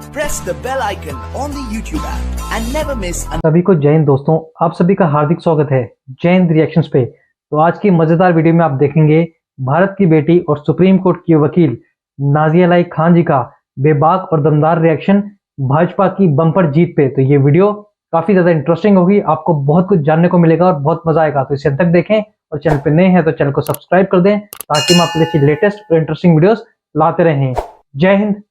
Press the bell icon on the YouTube app and never miss an सभी को जय हिंद दोस्तों, आप सभी का हार्दिक स्वागत है जय हिंद रिएक्शंस पे। तो आज की मजेदार वीडियो में आप देखेंगे भारत की बेटी और सुप्रीम कोर्ट की वकील नाजिया लाई खान जी का बेबाक और दमदार रिएक्शन भाजपा की बम्पर जीत पे। तो ये वीडियो काफी ज्यादा इंटरेस्टिंग होगी, आपको बहुत कुछ जानने को मिलेगा और बहुत मजा आएगा। तो इसे अंत तक देखें और चैनल पे नए हैं तो चैनल को सब्सक्राइब कर दें ताकि हम आपके लिए लेटेस्ट और इंटरेस्टिंग वीडियोस लाते रहें। जय हिंद,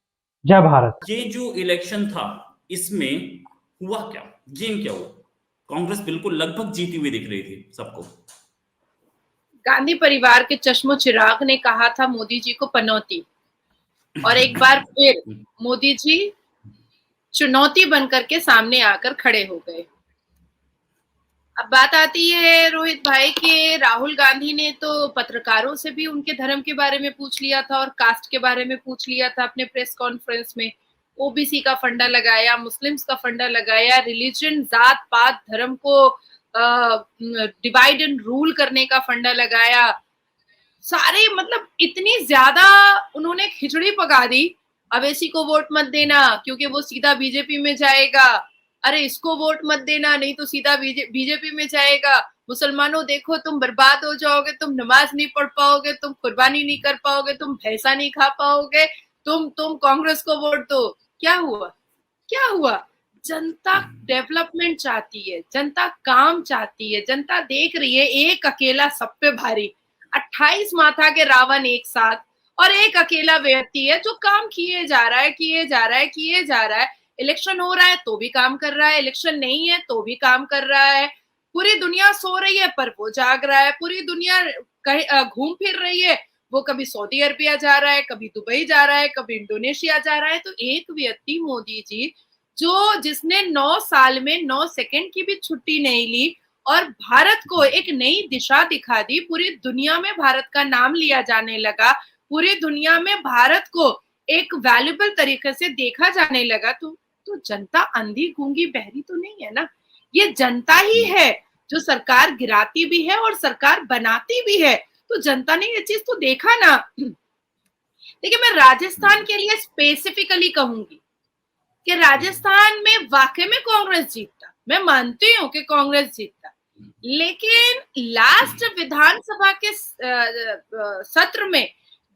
जय भारत। ये जो इलेक्शन था इसमें हुआ क्या, गेम क्या हुआ? कांग्रेस बिल्कुल लगभग जीती हुई दिख रही थी सबको। गांधी परिवार के चश्मो चिराग ने कहा था मोदी जी को पनौती, और एक बार फिर मोदी जी चुनौती बनकर के सामने आकर खड़े हो गए। अब बात आती है रोहित भाई कि राहुल गांधी ने तो पत्रकारों से भी उनके धर्म के बारे में पूछ लिया था और कास्ट के बारे में पूछ लिया था अपने प्रेस कॉन्फ्रेंस में। ओबीसी का फंडा लगाया, मुस्लिम्स का फंडा लगाया, रिलीजन, जात पात, धर्म को डिवाइड एंड रूल करने का फंडा लगाया। सारे मतलब इतनी ज्यादा उन्होंने खिचड़ी पका दी। अवैसी को वोट मत देना क्योंकि वो सीधा बीजेपी में जाएगा, अरे इसको वोट मत देना नहीं तो सीधा बीजेपी में जाएगा, मुसलमानों देखो तुम बर्बाद हो जाओगे, तुम नमाज नहीं पढ़ पाओगे, तुम कुर्बानी नहीं कर पाओगे, तुम भैंसा नहीं खा पाओगे, तुम कांग्रेस को वोट दो। क्या हुआ? क्या हुआ? जनता डेवलपमेंट चाहती है, जनता काम चाहती है, जनता देख रही है एक अकेला सब पे भारी, 28 माथा के रावण एक साथ, और एक अकेला व्यक्ति है जो काम किए जा रहा है, किए जा रहा है, किए जा रहा है। इलेक्शन हो रहा है तो भी काम कर रहा है, इलेक्शन नहीं है तो भी काम कर रहा है। पूरी दुनिया सो रही है पर वो जाग रहा है, पूरी दुनिया घूम फिर रही है, वो कभी सऊदी अरबिया जा रहा है, कभी दुबई जा रहा है, कभी इंडोनेशिया जा रहा है। तो एक व्यक्ति मोदी जी जिसने 9 साल में 9 सेकंड की भी छुट्टी नहीं ली और भारत को एक नई दिशा दिखा दी, पूरी दुनिया में भारत का नाम लिया जाने लगा, पूरी दुनिया में भारत को एक वैल्यूएबल तरीके से देखा जाने लगा। तो जनता अंधी गूंगी बहरी तो नहीं है ना, ये जनता ही है जो सरकार गिराती भी है और सरकार बनाती भी है। तो जनता ने ये चीज तो देखा ना। देखिए, मैं राजस्थान के लिए स्पेसिफिकली कहूंगी कि राजस्थान में वाकई में कांग्रेस जीतता, मैं मानती हूँ कि कांग्रेस जीतता, लेकिन लास्ट विधानसभा के सत्र में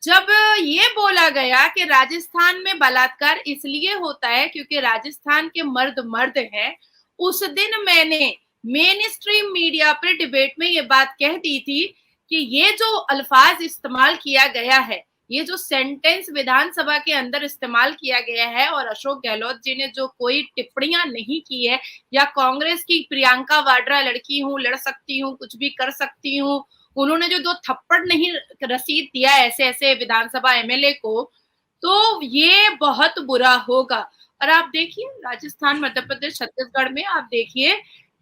जब ये बोला गया कि राजस्थान में बलात्कार इसलिए होता है क्योंकि राजस्थान के मर्द मर्द हैं, उस दिन मैंने मेन स्ट्रीम मीडिया पर डिबेट में ये बात कह दी थी कि ये जो अल्फाज इस्तेमाल किया गया है, ये जो सेंटेंस विधानसभा के अंदर इस्तेमाल किया गया है, और अशोक गहलोत जी ने जो कोई टिप्पणियां नहीं की है, या कांग्रेस की प्रियंका वाड्रा लड़की हूं, लड़ सकती हूँ, कुछ भी कर सकती हूँ, उन्होंने जो 2 थप्पड़ नहीं रसीद दिया ऐसे ऐसे विधानसभा एमएलए को, तो ये बहुत बुरा होगा। और आप देखिए राजस्थान, मध्य प्रदेश, छत्तीसगढ़ में आप देखिए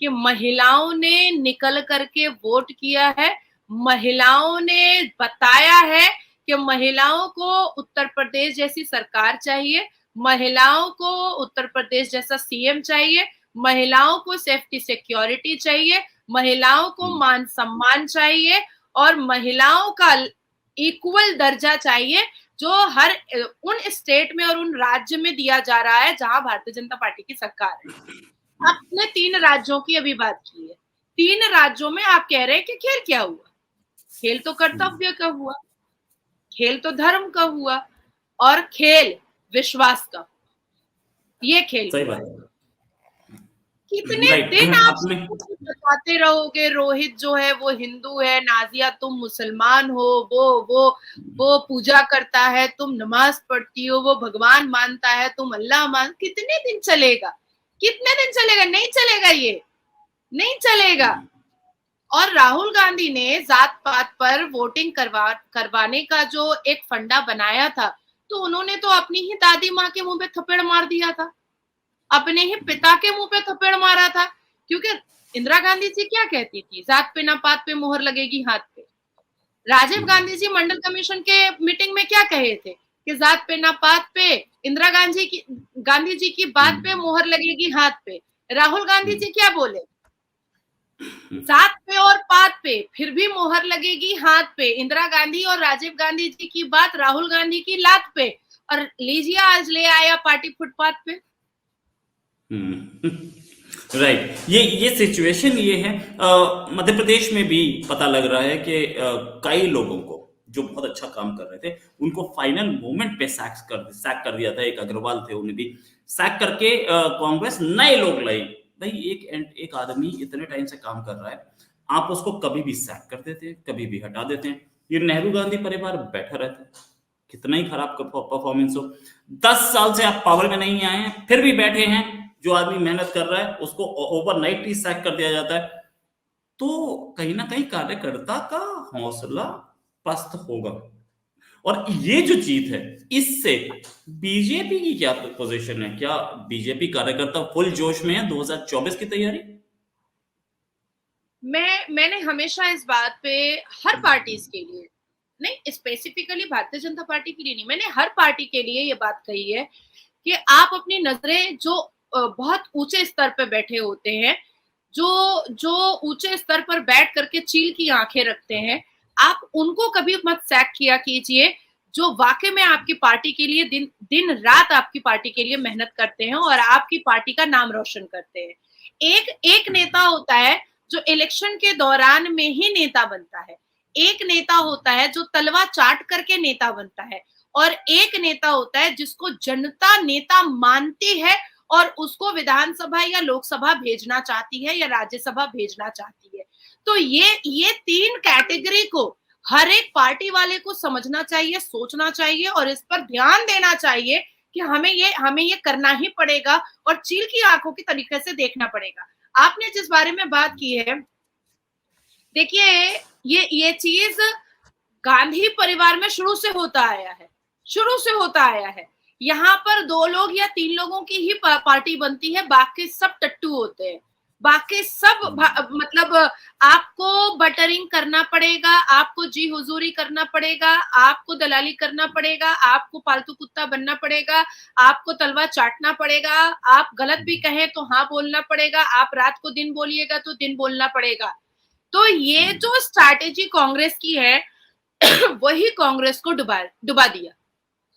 कि महिलाओं ने निकल करके वोट किया है, महिलाओं ने बताया है कि महिलाओं को उत्तर प्रदेश जैसी सरकार चाहिए, महिलाओं को उत्तर प्रदेश जैसा सीएम चाहिए, महिलाओं को सेफ्टी सिक्योरिटी चाहिए, महिलाओं को मान सम्मान चाहिए, और महिलाओं का इक्वल दर्जा चाहिए जो हर उन स्टेट में और उन राज्य में दिया जा रहा है जहां भारतीय जनता पार्टी की सरकार है। आपने 3 राज्यों की अभी बात की है, 3 राज्यों में आप कह रहे हैं कि खेल क्या हुआ? खेल तो कर्तव्य का हुआ, खेल तो धर्म का हुआ, और खेल विश्वास का। ये खेल सही बात है। कितने दिन आप बताते रहोगे रोहित जो है वो हिंदू है, नाजिया तुम मुसलमान हो, वो पूजा करता है, तुम नमाज पढ़ती हो, वो भगवान मानता है, तुम अल्लाह मान। कितने दिन चलेगा? कितने दिन चलेगा? नहीं चलेगा, ये नहीं चलेगा। और राहुल गांधी ने जात पात पर वोटिंग करवाने का जो एक फंडा बनाया था, तो उन्होंने तो अपनी ही दादी माँ के मुंह पे थप्पड़ मार दिया था, अपने ही पिता के मुंह पे थप्पड़ मारा था। क्योंकि इंदिरा गांधी जी क्या कहती थी? जात पे ना पात पे मोहर लगेगी हाथ पे। राजीव गांधी जी मंडल कमीशन के मीटिंग में क्या कहे थे कि जात पे ना पात पे, इंदिरा गांधी जी की बात पे मोहर लगेगी हाथ पे। राहुल गांधी जी क्या बोले? जात पे और पात पे फिर भी मोहर लगेगी हाथ पे। इंदिरा गांधी और राजीव गांधी जी की बात, राहुल गांधी की लात पे, और लीजिए आज ले आया पार्टी फुटपाथ पे। राइट, ये सिचुएशन ये है। मध्य प्रदेश में भी पता लग रहा है कि कई लोगों को जो बहुत अच्छा काम कर रहे थे उनको फाइनल मोमेंट पे सैक कर दिया था। एक अग्रवाल थे, उन्हें भी सैक करके कांग्रेस नए लोग लाई। भाई एक आदमी इतने टाइम से काम कर रहा है, आप उसको कभी भी सैक कर देते हैं, कभी भी हटा देते हैं। ये नेहरू गांधी परिवार बैठा रहता है, कितना ही खराब परफॉर्मेंस हो, 10 साल से आप पावर में नहीं आए हैं फिर भी बैठे हैं। जो आदमी मेहनत कर रहा है उसको ओवरनाइट ही सैक कर दिया जाता है। तो कहीं ना कहीं कार्यकर्ता का हौसला पस्त होगा। और ये जो जीत है, इससे बीजेपी की क्या पोजीशन है? क्या बीजेपी कार्यकर्ता फुल जोश में है 2024 की तैयारी? मैंने हमेशा इस बात पे हर पार्टीज के लिए, नहीं स्पेसिफिकली भारतीय जनता पार्टी के लिए नहीं, मैंने हर पार्टी के लिए ये बात कही है कि आप अपनी नजरें जो बहुत ऊंचे स्तर पर बैठे होते हैं, जो ऊंचे स्तर पर बैठ करके चील की आंखें रखते हैं, आप उनको कभी मत सैक किया कीजिए, जो वाकई में आपकी पार्टी के लिए दिन रात आपकी पार्टी के लिए मेहनत करते हैं और आपकी पार्टी का नाम रोशन करते हैं। एक नेता होता है जो इलेक्शन के दौरान में ही नेता बनता है, एक नेता होता है जो तलवा चाट करके नेता बनता है, और एक नेता होता है जिसको जनता नेता मानती है और उसको विधानसभा या लोकसभा भेजना चाहती है या राज्यसभा भेजना चाहती है। तो ये 3 कैटेगरी को हर एक पार्टी वाले को समझना चाहिए, सोचना चाहिए और इस पर ध्यान देना चाहिए कि हमें ये करना ही पड़ेगा और चील की आंखों की तरीके से देखना पड़ेगा। आपने जिस बारे में बात की है, देखिए ये चीज गांधी परिवार में शुरू से होता आया है। यहाँ पर 2 लोग या 3 लोगों की ही पार्टी बनती है, बाकी सब टट्टू होते हैं, बाकी सब मतलब आपको बटरिंग करना पड़ेगा, आपको जी हुजूरी करना पड़ेगा, आपको दलाली करना पड़ेगा, आपको पालतू कुत्ता बनना पड़ेगा, आपको तलवा चाटना पड़ेगा, आप गलत भी कहें तो हाँ बोलना पड़ेगा, आप रात को दिन बोलिएगा तो दिन बोलना पड़ेगा। तो ये जो स्ट्रैटेजी कांग्रेस की है वही कांग्रेस को डुबा दिया,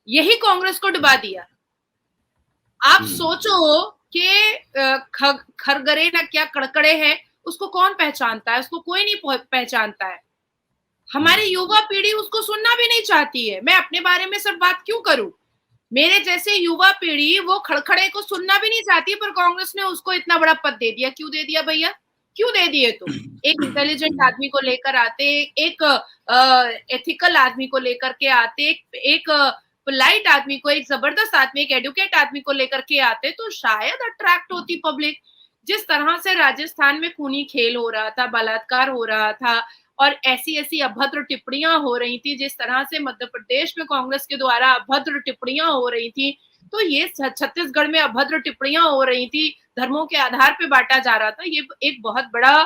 यही कांग्रेस को डुबा दिया। आप सोचो कि खरगरे ना क्या कड़कड़े है, उसको कौन पहचानता है? उसको कोई नहीं पहचानता है। हमारी युवा पीढ़ी उसको सुनना भी नहीं चाहती है। मैं अपने बारे में सिर्फ बात क्यों करूं, मेरे जैसे युवा पीढ़ी वो खड़खड़े को सुनना भी नहीं चाहती, पर कांग्रेस ने उसको इतना बड़ा पद दे दिया। क्यों दे दिया भैया, क्यों दे दिए? तुम एक इंटेलिजेंट आदमी को लेकर आते, एक एथिकल आदमी को लेकर के आते, एक पोलाइट आदमी को, एक जबरदस्त आदमी, एक एडुकेट आदमी को लेकर के आते तो शायद अट्रैक्ट होती पब्लिक। जिस तरह से राजस्थान में खूनी खेल हो रहा था, बलात्कार हो रहा था और ऐसी अभद्र टिप्पणियां हो रही थी, जिस तरह से मध्य प्रदेश में कांग्रेस के द्वारा अभद्र टिप्पणियां हो रही थी, तो ये छत्तीसगढ़ में अभद्र टिप्पणियां हो रही थी, धर्मों के आधार पे बांटा जा रहा था। ये एक बहुत बड़ा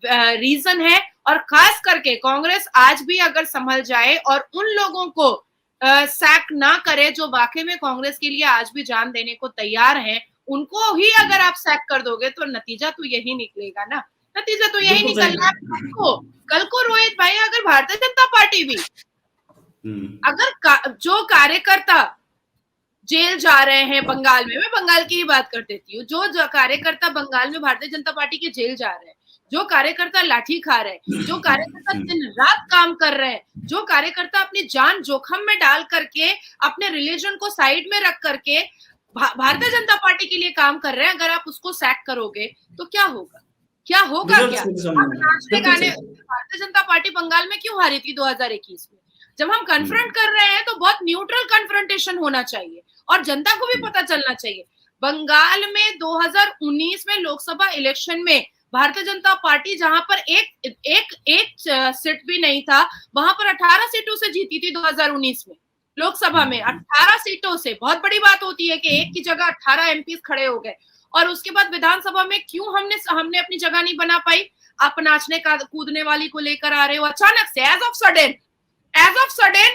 रीजन है। और खास करके कांग्रेस आज भी अगर संभल जाए और उन लोगों को सैक ना करे जो वाकई में कांग्रेस के लिए आज भी जान देने को तैयार हैं, उनको ही अगर आप सैक कर दोगे तो नतीजा तो यही निकलेगा ना, नतीजा तो यही निकलना है। कल को रोहित भाई, अगर भारतीय जनता पार्टी भी अगर जो कार्यकर्ता जेल जा रहे हैं बंगाल में, मैं बंगाल की ही बात कर देती हूँ, जो कार्यकर्ता बंगाल में भारतीय जनता पार्टी के जेल जा रहे हैं, जो कार्यकर्ता लाठी खा रहे हैं, जो कार्यकर्ता दिन रात काम कर रहे हैं, जो कार्यकर्ता अपनी जान जोखिम में डाल करके अपने रिलीजन को साइड में रख करके भारतीय जनता पार्टी के लिए काम कर रहे हैं, अगर आप उसको सैक करोगे तो क्या होगा? क्या नाचने गाने? भारतीय जनता पार्टी बंगाल में क्यों हारी थी 2021 में? जब हम कन्फ्रंट कर रहे हैं तो बहुत न्यूट्रल कन्फ्रंटेशन होना चाहिए और जनता को भी पता चलना चाहिए। बंगाल में 2019 में लोकसभा इलेक्शन में भारतीय जनता पार्टी जहां पर एक सीट भी नहीं था, वहां पर 18 सीटों से जीती थी 2019 में लोकसभा में। 18 सीटों से बहुत बड़ी बात होती है कि एक की जगह 18 एमपी खड़े हो गए। और उसके बाद विधानसभा में क्यों हमने अपनी जगह नहीं बना पाई? आप नाचने का कूदने वाली को लेकर आ रहे हो अचानक से, एज ऑफ सडन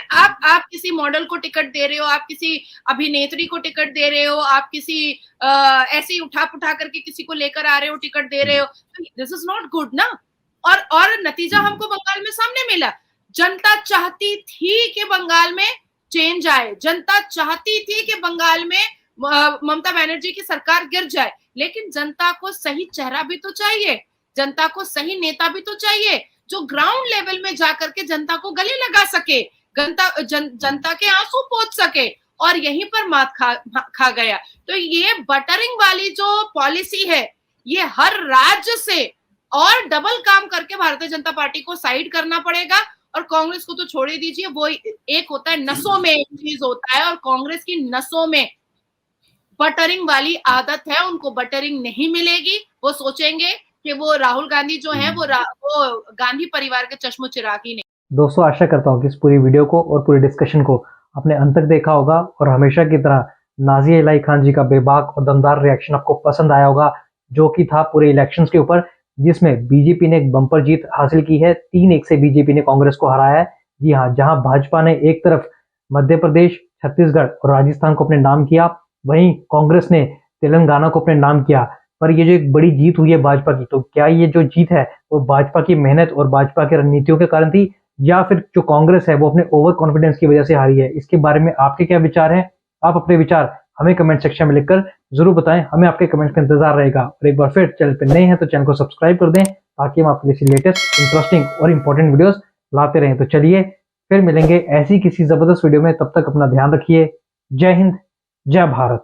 आप किसी मॉडल को टिकट दे रहे हो, आप किसी अभिनेत्री को टिकट दे रहे हो, आप किसी ऐसे ही उठा करके किसी को लेकर आ रहे हो, टिकट दे रहे हो। दिस इज नॉट गुड ना। और नतीजा हमको बंगाल में सामने मिला। जनता चाहती थी कि बंगाल में चेंज आए। जनता चाहती थी कि बंगाल में ममता बनर्जी की सरकार गिर जाए, लेकिन जनता को सही चेहरा भी तो चाहिए, जनता को सही नेता भी तो चाहिए जो ग्राउंड लेवल में जाकर के जनता को गले लगा सके, जनता के आंसू पोंछ सके, और यहीं पर मात खा गया। तो ये बटरिंग वाली जो पॉलिसी है, ये हर राज्य से और डबल काम करके भारतीय जनता पार्टी को साइड करना पड़ेगा। और कांग्रेस को तो छोड़ ही दीजिए, वो एक होता है नसों में एक चीज होता है, और कांग्रेस की नसों में बटरिंग वाली आदत है, उनको बटरिंग नहीं मिलेगी। वो सोचेंगे कि वो राहुल गांधी जो है वो गांधी परिवार के चश्मो चिराग ही नहीं। दोस्तों, आशा करता हूँ कि इस पूरी वीडियो को और पूरी डिस्कशन को आपने अंत तक देखा होगा और हमेशा की तरह नाज़िया इलाही खान जी का बेबाक और दमदार रिएक्शन आपको पसंद आया होगा, जो कि था पूरे इलेक्शंस के ऊपर, जिसमें बीजेपी ने एक बम्पर जीत हासिल की है। 3-1 से बीजेपी ने कांग्रेस को हराया है। जी हाँ, जहां भाजपा ने एक तरफ मध्य प्रदेश, छत्तीसगढ़ और राजस्थान को अपने नाम किया, वहीं कांग्रेस ने तेलंगाना को अपने नाम किया। पर ये जो एक बड़ी जीत हुई है भाजपा की, तो क्या ये जो जीत है वो भाजपा की मेहनत और भाजपा की रणनीतियों के कारण थी, या फिर जो कांग्रेस है वो अपने ओवर कॉन्फिडेंस की वजह से हारी है? इसके बारे में आपके क्या विचार हैं? आप अपने विचार हमें कमेंट सेक्शन में लिखकर जरूर बताएं, हमें आपके कमेंट का इंतजार रहेगा। और एक बार फिर चैनल पर नए हैं तो चैनल को सब्सक्राइब कर दें, ताकि हम आपके लिए लेटेस्ट, इंटरेस्टिंग और इंपॉर्टेंट वीडियोस लाते रहें। तो चलिए फिर मिलेंगे ऐसी किसी जबरदस्त वीडियो में, तब तक अपना ध्यान रखिए। जय हिंद, जय भारत।